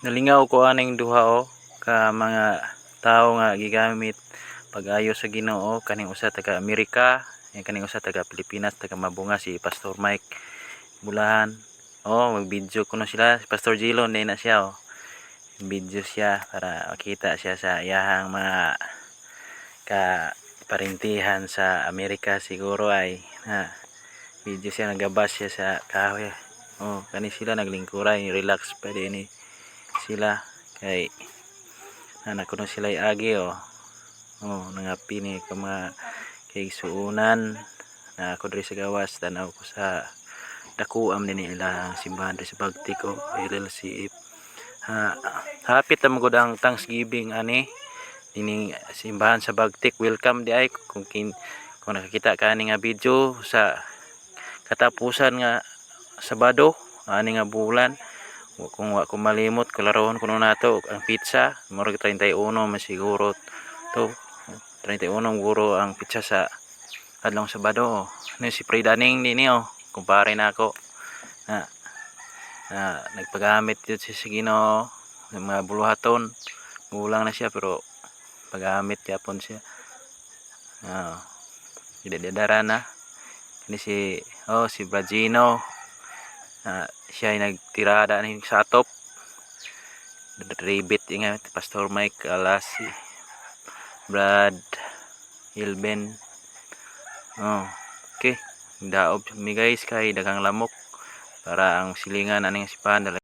Nalingaw ko aning duha ka mga tao nga gigamit pag-ayo sa Ginoo, kaning usa taga Amerika, kaning usa taga Pilipinas, taga Mabunga si Pastor Mike Bulahan. Mag-video ko na sila. Si Pastor Jilon din na siya video siya para makita siya sa iyahang mga kaparintihan sa Amerika siguro ay video siya, nagabas siya sa kahoy. Kani sila naglingkuran, relax pa din sila kay nakuno sila agi nangapi ni ka mga kay suunan na ako diri sa gawas, tanaw ko sa dakuam din nila simbahan diri sa Bagtik LLC. Hapit na magud ang Thanksgiving ani dining simbahan sa Bagtik. Welcome di ay kung nakakita ka ani nga video sa katapusan nga Sabado ani nga bulan. Kung wa ko malimot, kularohon kuno nato ang pizza murag 31 man siguro to. 31 guro ang pizza sa adlong Sabado. Ni si Pre Daning nini kumpare na ako nagpagamit yun sa Ginoo ng mga buluhaton. Gulang na siya pero pagamit yapon siya. Idadara na ni si Bragino. Siya ay nagtirada ni sa top ribit nga Pastor Mike alas si Brad Hilben. Okay, daob mi guys kay dagang lamok para ang silingan aning sipahan